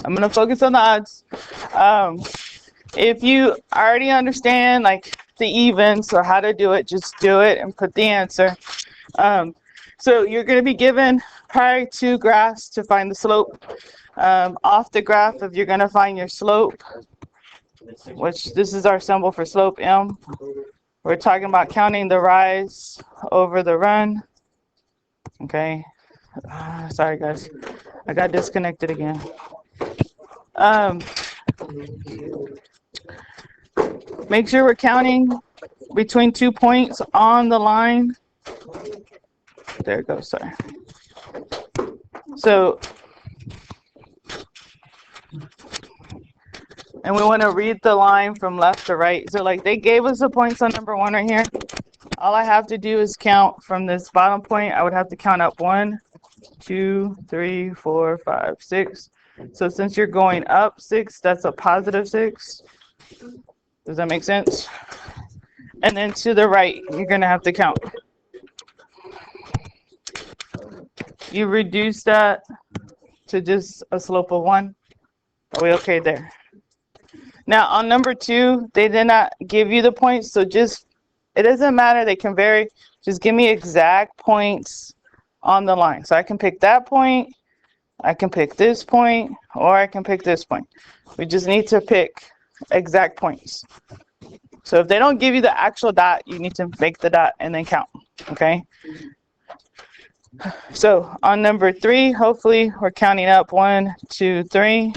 I'm going to focus on the odds. If you already understand like the evens or how to do it, just do it and put the answer. So you're going to be given probably 2 graphs to find the slope. Off the graph, if you're going to find your slope, which this is our symbol for slope, M, we're talking about counting the rise over the run. Okay. Sorry, guys. I got disconnected again. Make sure we're counting between 2 points on the line. There it goes, sorry. So, and we want to read the line from left to right. So like they gave us the points on number 1 right here. All I have to do is count from this bottom point. I would have to count up 1, 2, 3, 4, 5, 6. So since you're going up 6, that's a positive 6. Does that make sense? And then to the right, you're going to have to count. You reduce that to just a slope of 1. Are we okay there? Now on number 2, they did not give you the points, so just, it doesn't matter, they can vary. Just give me exact points on the line. So I can pick that point, I can pick this point, or I can pick this point. We just need to pick exact points. So if they don't give you the actual dot, you need to make the dot and then count, okay? So on number 3, hopefully we're counting up 1, 2, 3,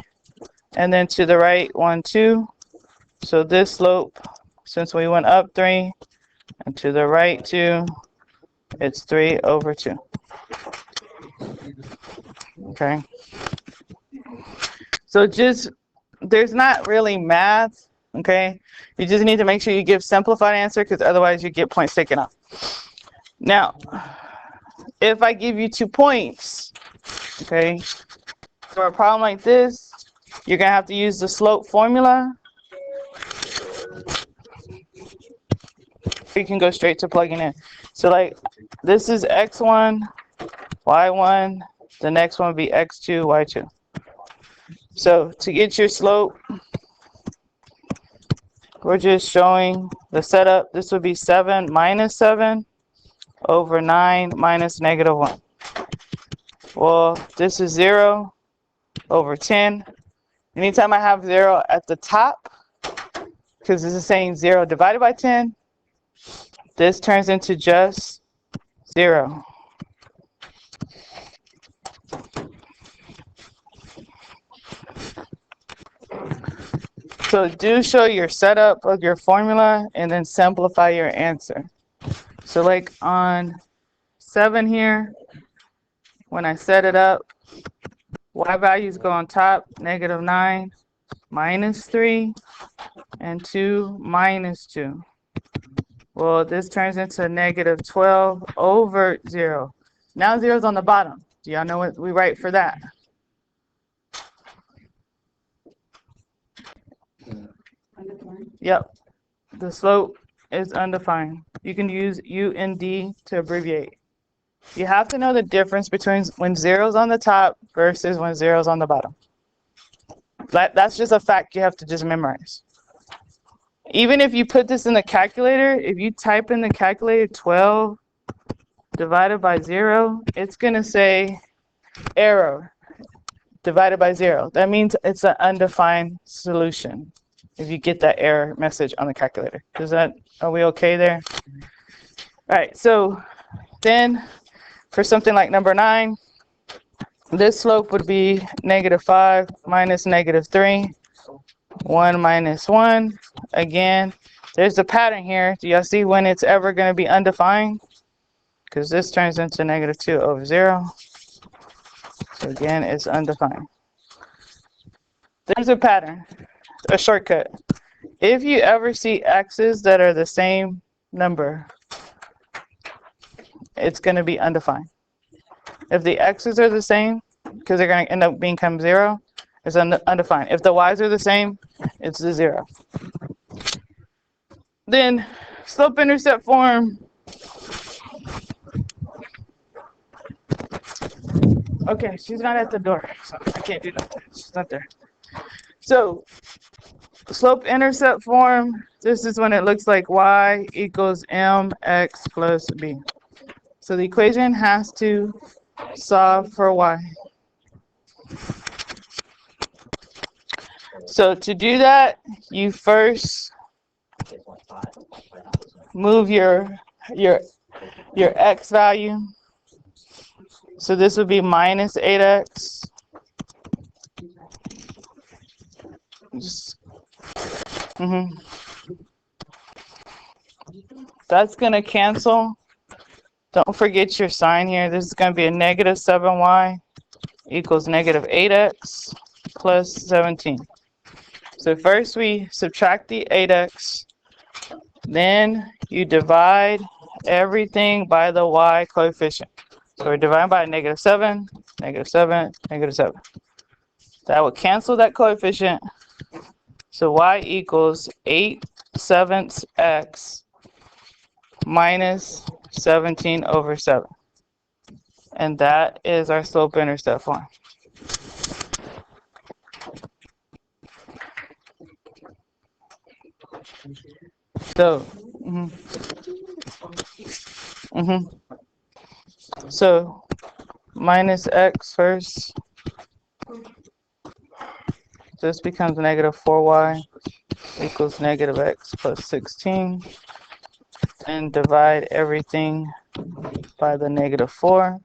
and then to the right 1, 2. So this slope, since we went up 3 and to the right 2, it's 3 over 2. Okay. So just, there's not really math, okay? You just need to make sure you give simplified answer, because otherwise you get points taken off. Now, if I give you 2 points, okay, for a problem like this, you're going to have to use the slope formula. You can go straight to plugging in. So like, this is x1, y1, the next one would be x2, y2. So to get your slope, we're just showing the setup. This would be 7 minus 7 over 9 minus negative 1. Well, this is 0 over 10. Anytime I have 0 at the top, because this is saying 0 divided by 10, this turns into just 0. So do show your setup of your formula and then simplify your answer. So like on 7 here, when I set it up, y values go on top, negative 9, minus 3, and 2, minus 2. Well, this turns into negative 12 over 0. Now 0 is on the bottom. Do y'all know what we write for that? Yep. The slope is undefined. You can use U and D to abbreviate. You have to know the difference between when 0 is on the top versus when 0 is on the bottom. That's just a fact you have to just memorize. Even if you put this in the calculator, if you type in the calculator 12 divided by 0, it's going to say error divided by 0. That means it's an undefined solution if you get that error message on the calculator. Are we okay there? All right, so then for something like number 9, this slope would be negative 5 minus negative 3. 1 minus 1. Again, there's a pattern here. Do y'all see when it's ever going to be undefined? Because this turns into negative 2 over 0. So again, it's undefined. There's a pattern, a shortcut. If you ever see x's that are the same number, it's going to be undefined. If the x's are the same, because they're going to end up become 0, it's undefined. If the y's are the same, it's the 0. Then slope-intercept form. Okay, she's not at the door, so I can't do nothing. She's not there. So, slope-intercept form, this is when it looks like y equals mx plus b. So the equation has to solve for y. So to do that, you first move your x value. So this would be minus 8x. That's going to cancel. Don't forget your sign here. This is going to be a negative 7y equals negative 8x plus 17. So first we subtract the 8x. Then you divide everything by the y coefficient. So we're dividing by negative 7, negative 7, negative 7. That will cancel that coefficient. So y equals 8/7 x minus 17 over 7. And that is our slope-intercept form. So, so minus x first. This becomes negative 4y equals negative x plus 16. And divide everything by the negative 4.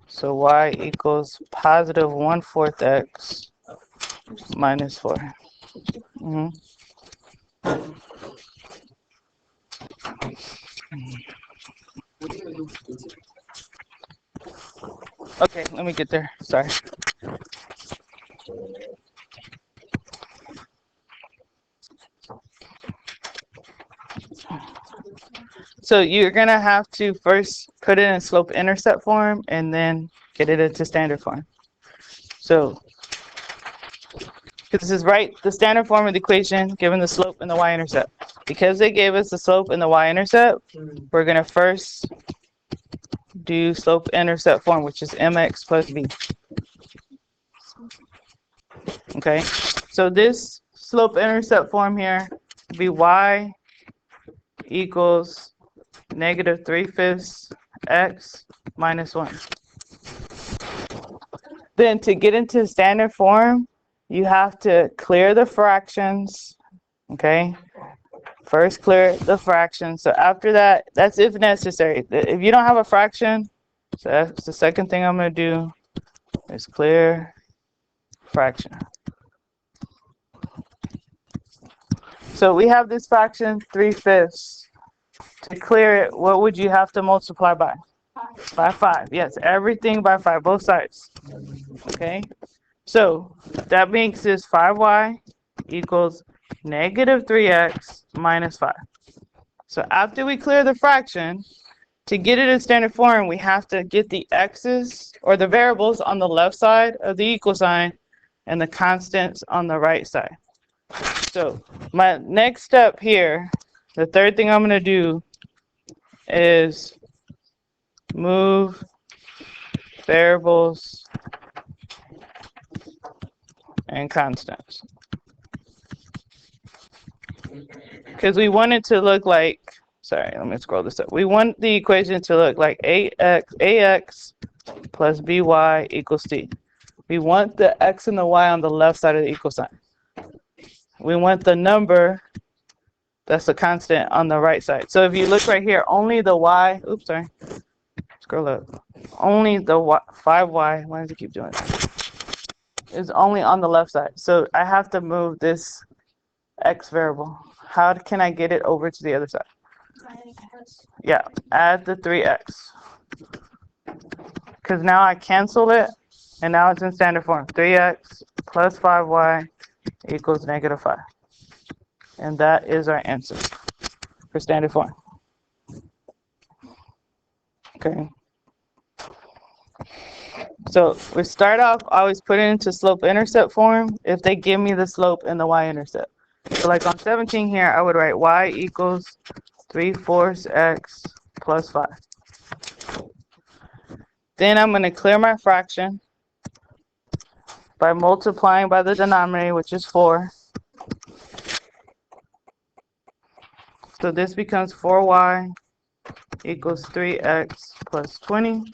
So y equals positive 1/4 x minus 4. Okay, let me get there. Sorry. So you're going to have to first put it in slope-intercept form and then get it into standard form. So this is right, the standard form of the equation given the slope and the y-intercept. Because they gave us the slope and the y-intercept, we're going to first do slope-intercept form, which is mx plus b. Okay, so this slope-intercept form here would be y equals negative 3/5 x minus 1. Then to get into standard form, you have to clear the fractions, okay? First clear the fractions. So after that, that's if necessary. If you don't have a fraction, so that's the second thing I'm going to do is clear fraction. So we have this fraction 3/5. To clear it, what would you have to multiply by? By 5. Yes, everything by 5, both sides. Okay, so that makes this 5y equals negative 3x minus 5. So after we clear the fraction, to get it in standard form, we have to get the x's or the variables on the left side of the equal sign and the constants on the right side. So my next step here, the third thing I'm going to do is move variables and constants. Because we want it to look like, sorry, let me scroll this up. We want the equation to look like ax plus by equals c. We want the x and the y on the left side of the equal sign. We want the number that's a constant on the right side. So if you look right here, only the y, oops, sorry, scroll up. Only the 5y, why does it keep doing that? Is only on the left side. So I have to move this x variable. How can I get it over to the other side? Yeah, add the 3x. Because now I cancel it, and now it's in standard form. 3x plus 5y equals negative 5. And that is our answer for standard form. Okay. So we start off, I always put it into slope-intercept form if they give me the slope and the y-intercept. So like on 17 here, I would write y equals 3/4 x plus 5. Then I'm going to clear my fraction by multiplying by the denominator, which is 4. So this becomes 4y equals 3x plus 20.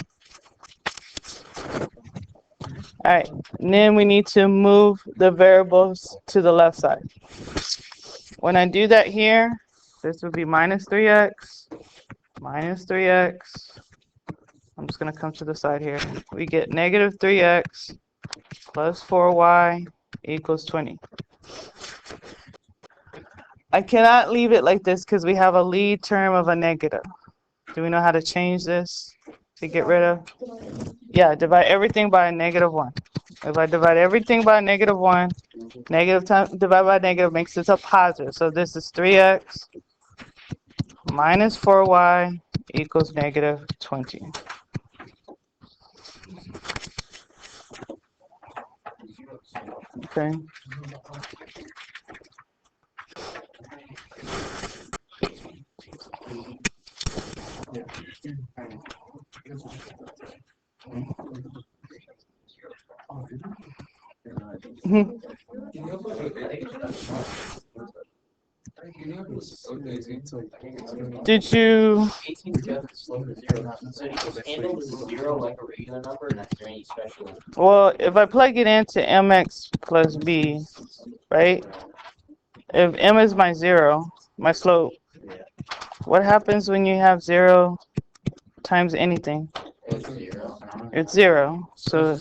All right, and then we need to move the variables to the left side. When I do that here, this would be minus 3x, minus 3x. I'm just going to come to the side here. We get negative 3x plus 4y equals 20. I cannot leave it like this because we have a lead term of a negative. Do we know how to change this to get rid of? Yeah, divide everything by a negative 1. If I divide everything by a negative 1, negative time divided by negative makes it a positive. So this is 3x minus 4y equals negative 20. Okay. Did you? Well, if I plug it into mx plus b, right? If m is my 0, my slope, what happens when you have 0 times anything? It's 0. So,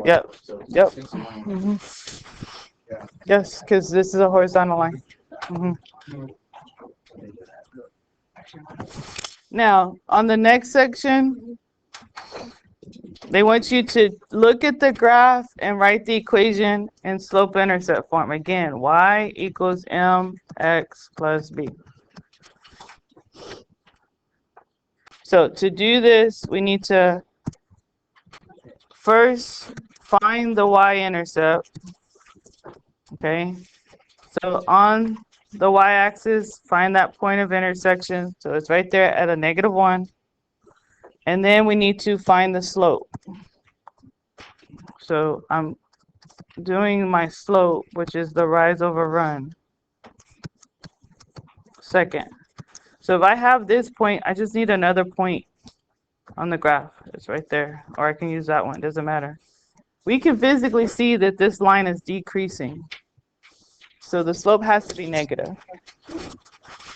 yep, yep. Yes, because this is a horizontal line. Now, on the next section, they want you to look at the graph and write the equation in slope-intercept form. Again, y equals mx plus b. So to do this, we need to first find the y-intercept. Okay, so on the y-axis, find that point of intersection. So it's right there at a negative 1. And then we need to find the slope. So I'm doing my slope, which is the rise over run, second. So if I have this point, I just need another point on the graph. It's right there. Or I can use that one. It doesn't matter. We can physically see that this line is decreasing. So the slope has to be negative.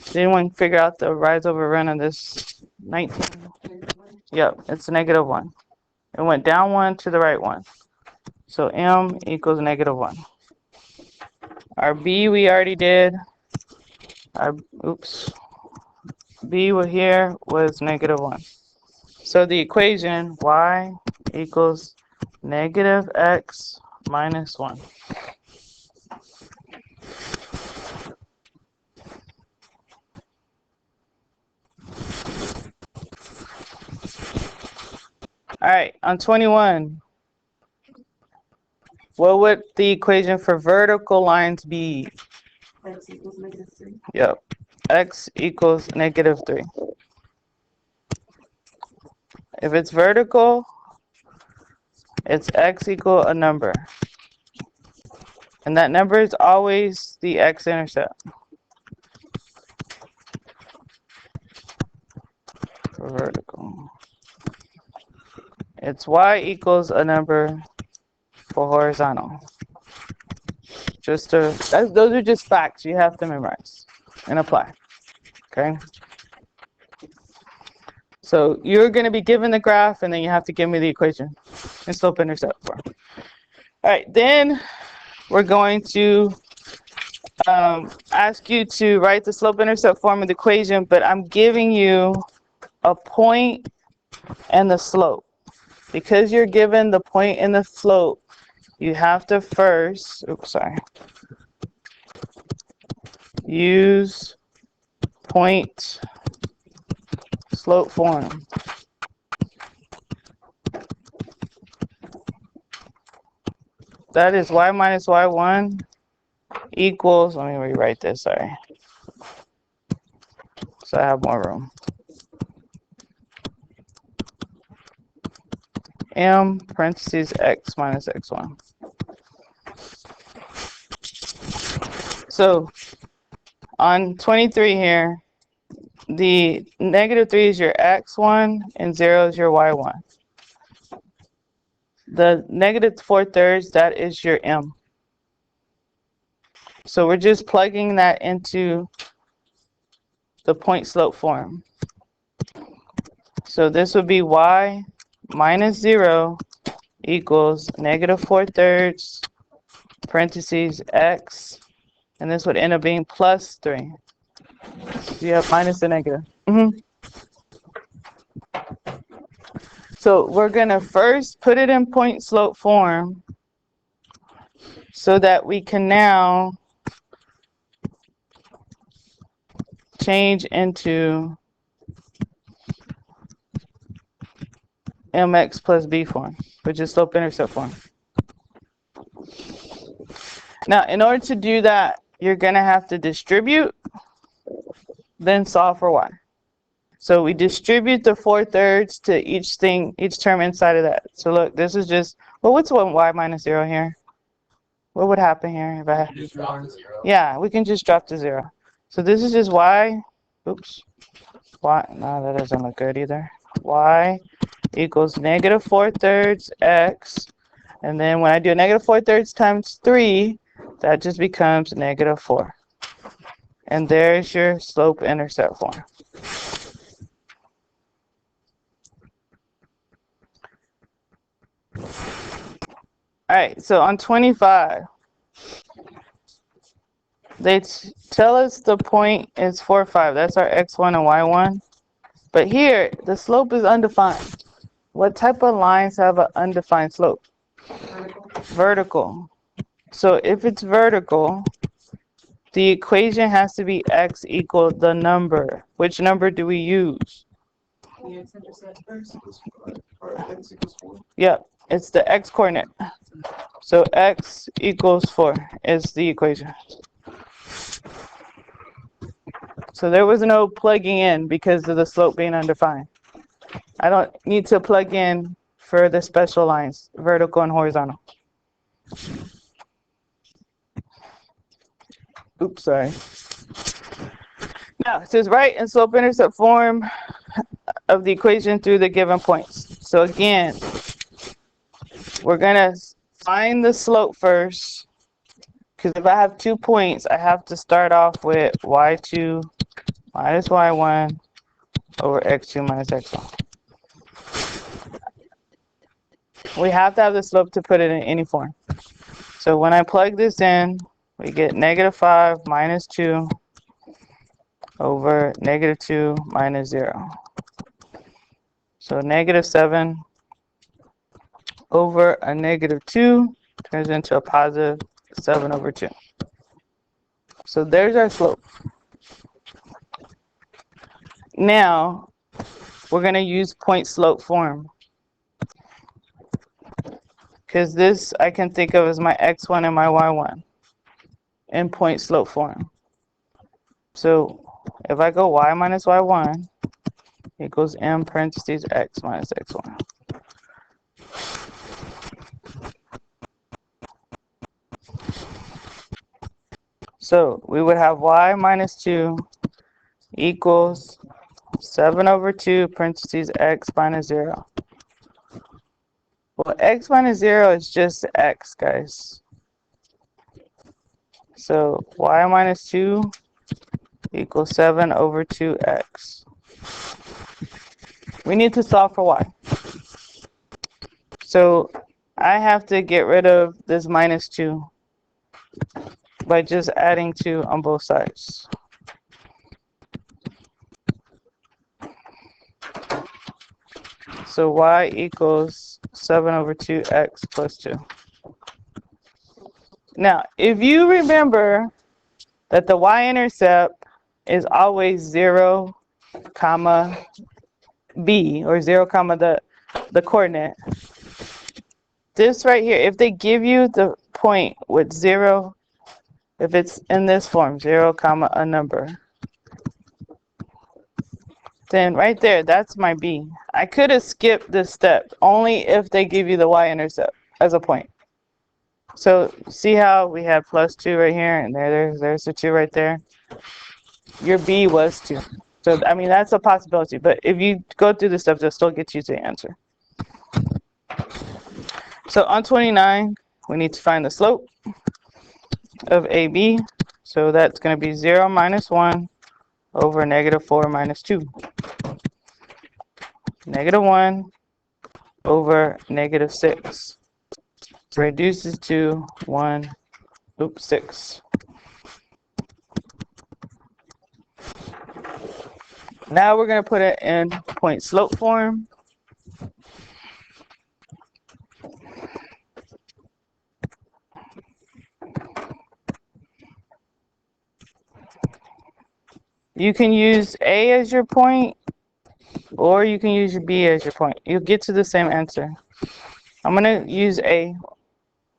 Did anyone figure out the rise over run on this 19? Yep, it's negative 1. It went down 1 to the right 1. So m equals negative 1. Our b we already did. Our b here was negative 1. So the equation y equals negative x minus 1. All right, on 21, what would the equation for vertical lines be? X equals negative 3. Yep, x equals negative 3. If it's vertical, it's x equal a number. And that number is always the x-intercept. For vertical. It's y equals a number for horizontal. Those are just facts you have to memorize and apply. Okay? So you're going to be given the graph, and then you have to give me the equation in slope-intercept form. All right, then we're going to ask you to write the slope-intercept form of the equation, but I'm giving you a point and the slope. Because you're given the point and the slope, you have to first, use point slope form. That is y minus y1 equals, let me rewrite this, sorry. So I have more room. m parentheses x minus x1. So on 23 here, the -3 is your x1 and 0 is your y1. The -4/3, that is your m. So we're just plugging that into the point slope form. So this would be y minus 0 equals -4/3 parentheses x, and this would end up being plus 3. So you have minus the negative. So we're going to first put it in point slope form so that we can now change into mx plus b form, which is slope intercept form. Now, in order to do that, you're going to have to distribute, then solve for y. So we distribute the 4/3 to each term inside of that. So look, this is just, well, what's y minus 0 here? What would happen here if I had? Just drop to 0. Yeah, we can just drop to 0. So this is just y, oops, y, no, that doesn't look good either. Y equals -4/3 x, and then when I do -4/3 times 3, that just becomes -4. And there's your slope intercept form. All right, so on 25, they tell us the point is 4, 5. That's our x1 and y1. But here, the slope is undefined. What type of lines have an undefined slope? Vertical. So if it's vertical, the equation has to be x equal the number. Which number do we use? The x-intercept first. Or x equals 4. Yep, it's the x coordinate. So x equals 4 is the equation. So there was no plugging in because of the slope being undefined. I don't need to plug in for the special lines, vertical and horizontal. Oops, sorry. Now, it says write in slope intercept form of the equation through the given points. So again, we're going to find the slope first, because if I have 2 points, I have to start off with y2 minus y1 over x2 minus x1. We have to have the slope to put it in any form. So when I plug this in, we get -5 minus 2 over -2 minus 0. So -7 over a -2 turns into a positive 7 over 2. So there's our slope. Now, we're going to use point slope form, because this I can think of as my x1 and my y1 in point slope form. So if I go y minus y1 equals m parentheses x minus x1. So we would have y minus 2 equals 7 over 2 parentheses x minus 0. Well, x minus 0 is just x, guys. So y minus 2 equals 7 over 2x. We need to solve for y. So I have to get rid of this minus 2 by just adding 2 on both sides. So y equals 7 over 2x plus 2. Now, if you remember that the y-intercept is always 0, comma, b, or 0, comma, the coordinate. This right here, if they give you the point with 0, if it's in this form, 0, comma, a number, then right there, that's my B. I could have skipped this step only if they give you the y-intercept as a point. So see how we had +2 right here, and there's the 2 right there. Your B was 2. So I mean that's a possibility, but if you go through the steps, they'll still get you to the answer. So on 29, we need to find the slope of AB. So that's going to be 0 minus 1 over -4 minus 2. -1 over -6 reduces to 6. Now we're going to put it in point slope form. You can use A as your point, or you can use your B as your point. You'll get to the same answer. I'm going to use A.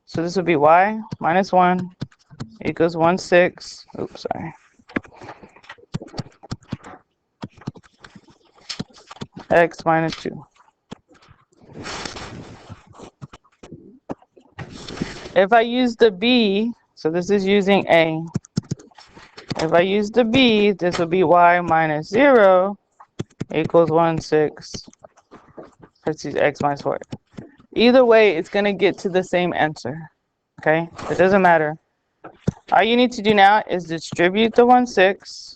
So this would be y minus 1 equals 1/6. Oops, sorry. X minus 2. If I use the B, so this is using A. If I use the B, this would be y minus 0 equals 1/6. Let's use x minus 4. Either way, it's going to get to the same answer. Okay? It doesn't matter. All you need to do now is distribute the 1/6.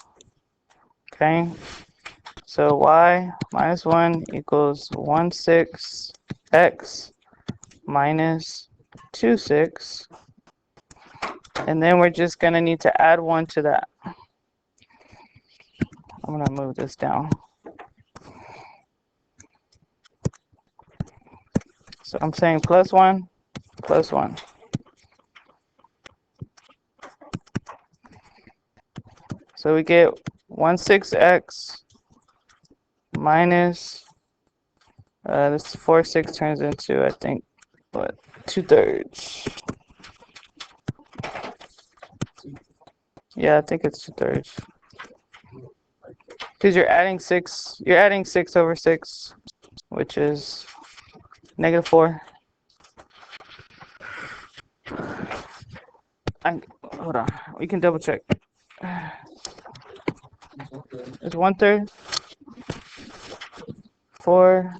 Okay? So y minus 1 equals 1/6 x minus 2/6. And then we're just going to need to add 1 to that. I'm going to move this down. So I'm saying +1, +1. So we get 1/6x minus, this 4/6 turns into, I think, what, 2/3. Yeah, I think it's 2/3. Because you're adding 6 over 6, which is -4. Hold on, we can double check. It's 1/3. 4.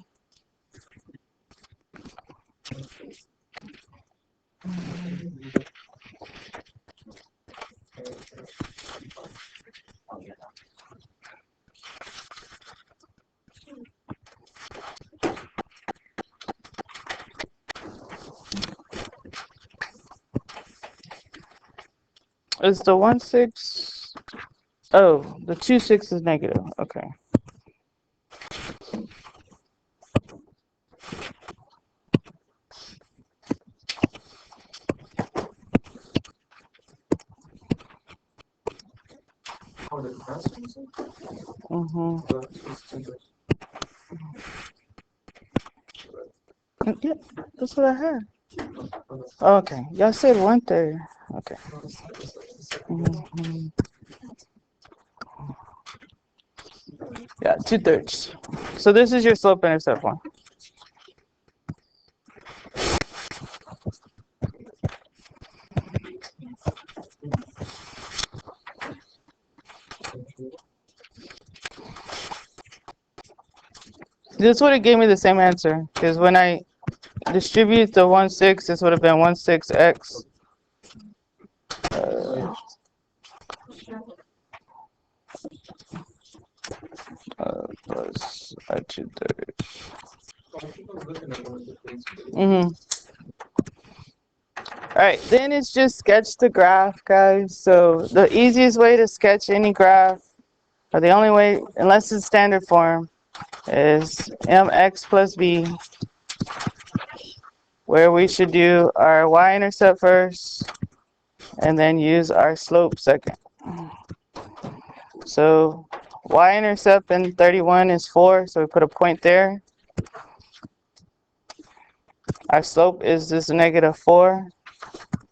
Is the 1/6? Oh, the 2/6 is negative. Okay. Yeah, that's what I heard. Okay, y'all said 1/3. Okay. Yeah, 2/3. So this is your slope-intercept one. This would have gave me the same answer, because when I distribute the 1/6, this would have been 1/6x. Plus 2/3. All right, then it's just sketch the graph, guys. So the easiest way to sketch any graph, or the only way, unless it's standard form, is mx plus b, where we should do our y-intercept first, and then use our slope second. So y-intercept in 31 is 4, so we put a point there. Our slope is this -4,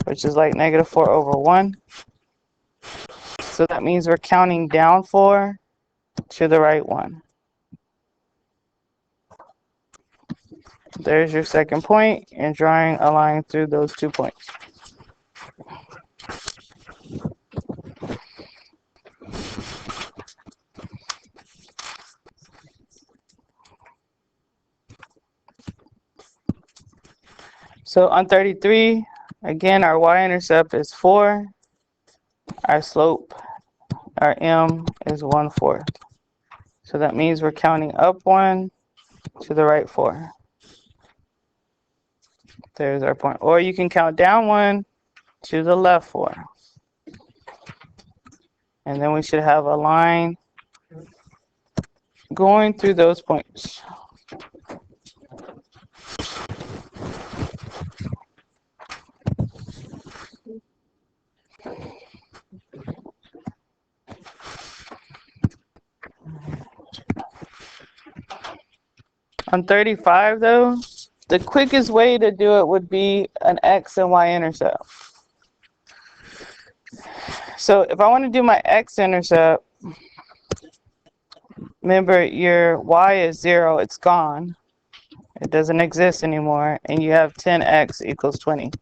which is like -4 over 1. So that means we're counting down 4 to the right 1. There's your second point, and drawing a line through those 2 points. So on 33, again, our y-intercept is 4. Our slope, our m, is 1/4. So that means we're counting up 1 to the right 4. There's our point. Or you can count down 1 to the left 4. And then we should have a line going through those points. On 35 though, the quickest way to do it would be an x and y intercept. So if I want to do my x-intercept, remember your y is 0, it's gone. It doesn't exist anymore, and you have 10x equals 20.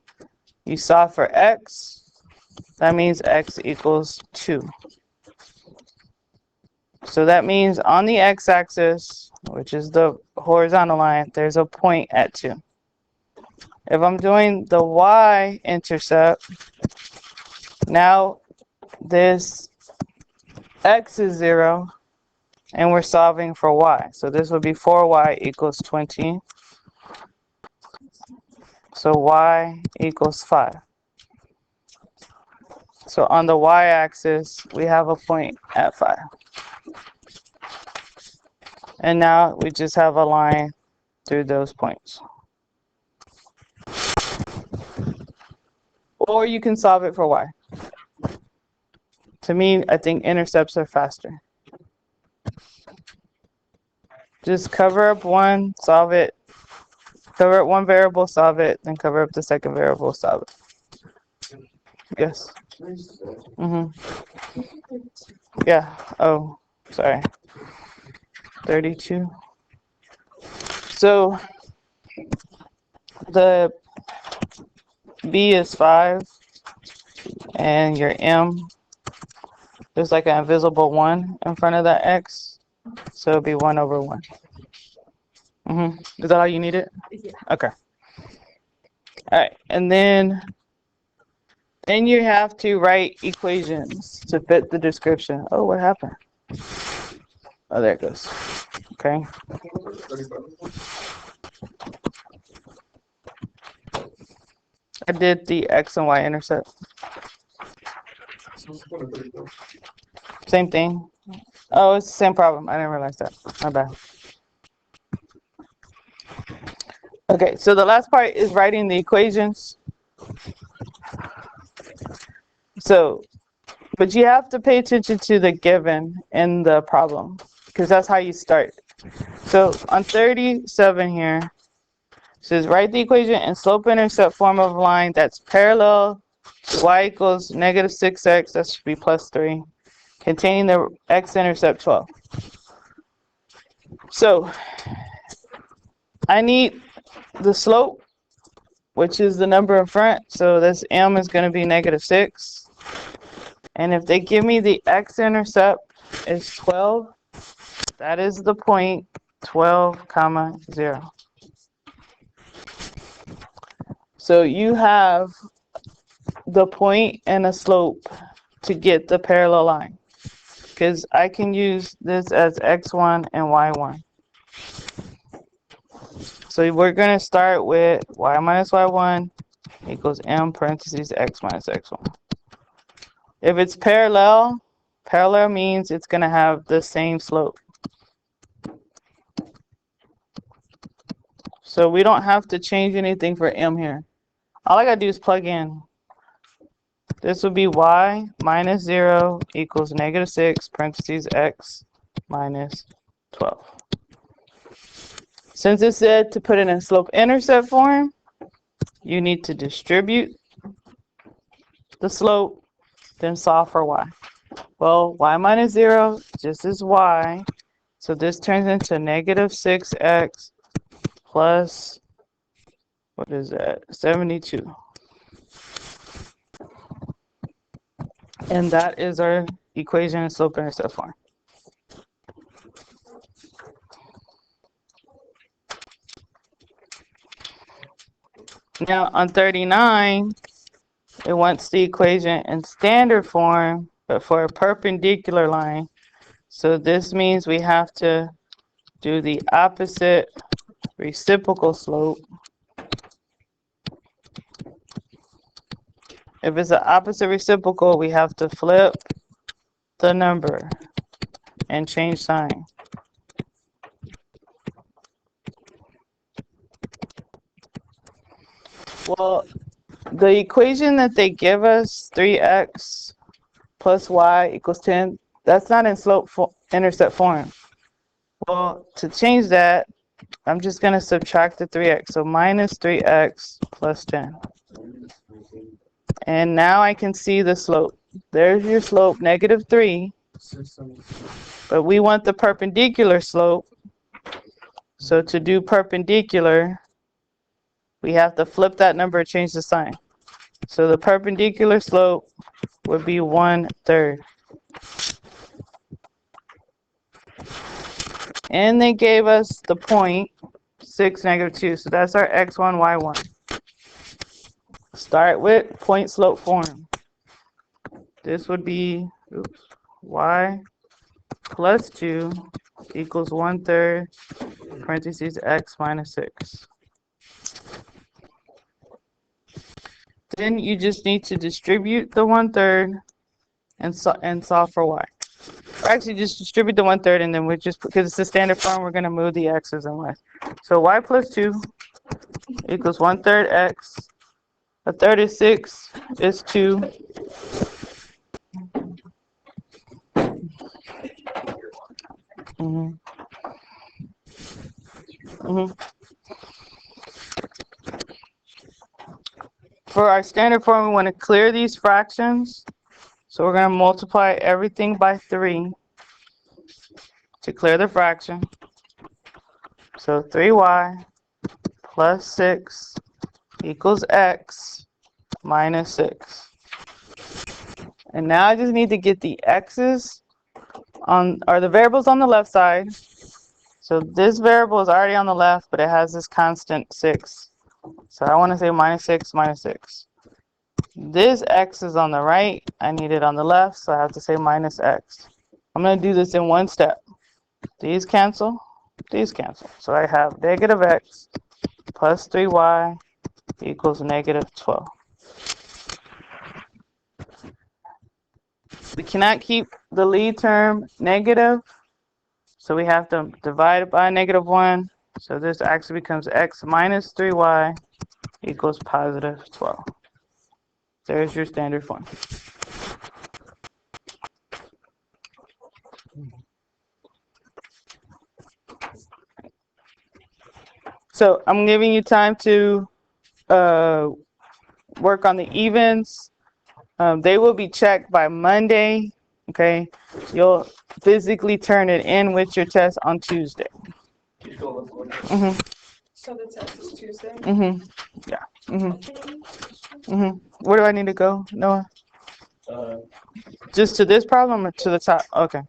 You solve for x, that means x equals 2. So that means on the x-axis, which is the horizontal line, there's a point at 2. If I'm doing the y-intercept, now this x is 0, and we're solving for y. So this would be 4y equals 20. So y equals 5. So on the y-axis, we have a point at 5. And now we just have a line through those points. Or you can solve it for y. To me, I think intercepts are faster. Just cover up 1, solve it. Cover up 1 variable, solve it. Then cover up the second variable, solve it. Yes? Yeah. Oh, sorry. 32. So the b is 5, and your m, there's like an invisible 1 in front of that x, so it'll be 1/1. Is that all you needed? Yeah. Okay. All right, and then you have to write equations to fit the description. Oh, what happened? Oh, there it goes. Okay. I did the x and y intercept. Same thing. Oh, it's the same problem. I didn't realize that. My bad. Okay, so the last part is writing the equations. So, but you have to pay attention to the given in the problem, because that's how you start. So on 37 here, it says write the equation in slope-intercept form of a line that's parallel to y equals -6x, that should be +3, containing the x-intercept 12. So I need the slope, which is the number in front. So this m is going to be -6. And if they give me the x-intercept is 12, that is the point 12, 0. So you have the point and a slope to get the parallel line, because I can use this as x1 and y1. So we're going to start with y minus y1 equals m parentheses x minus x1. If it's parallel means it's going to have the same slope. So we don't have to change anything for m here. All I got to do is plug in. This would be y minus 0 equals -6 parentheses x minus 12. Since it said to put it in slope-intercept form, you need to distribute the slope, then solve for y. Well, y minus 0 just is y, so this turns into -6x plus what is that? 72. And that is our equation in slope-intercept form. Now on 39, it wants the equation in standard form, but for a perpendicular line. So this means we have to do the opposite reciprocal slope. If it's an opposite reciprocal, we have to flip the number and change sign. Well, the equation that they give us, 3x plus y equals 10, that's not in slope-intercept form. Well, to change that, I'm just going to subtract the 3x. So minus 3x plus 10. And now I can see the slope. There's your slope, -3. But we want the perpendicular slope. So to do perpendicular, we have to flip that number and change the sign. So the perpendicular slope would be 1/3. And they gave us the point, 6, -2. So that's our x1, y1. Start with point slope form. This would be y plus 2 equals 1/3, parentheses x minus 6. Then you just need to distribute the 1/3 and solve for y. Or actually just distribute the 1/3 and then we just, because it's the standard form, we're going to move the x's and y's. So y plus 2 equals 1/3 x. 1/3 is 6 is 2. Mm-hmm. Mm-hmm. For our standard form, we want to clear these fractions. So we're going to multiply everything by 3 to clear the fraction. So 3y plus 6 equals x minus 6. And now I just need to get the x's or the variables on the left side. So this variable is already on the left, but it has this constant 6. So I want to say minus 6 minus 6. This x is on the right. I need it on the left, so I have to say minus x. I'm going to do this in one step. These cancel. These cancel. So I have negative x plus 3y equals -12. We cannot keep the lead term negative, so we have to divide it by -1. So this actually becomes x minus 3y equals +12. There's your standard form. So I'm giving you time to work on the evens. They will be checked by Monday. Okay, you'll physically turn it in with your test on Tuesday. Mm-hmm. So the test is Tuesday? Mm-hmm. Yeah. Mm-hmm. Mm-hmm. Where do I need to go, Noah? Just to this problem or to the top? Okay.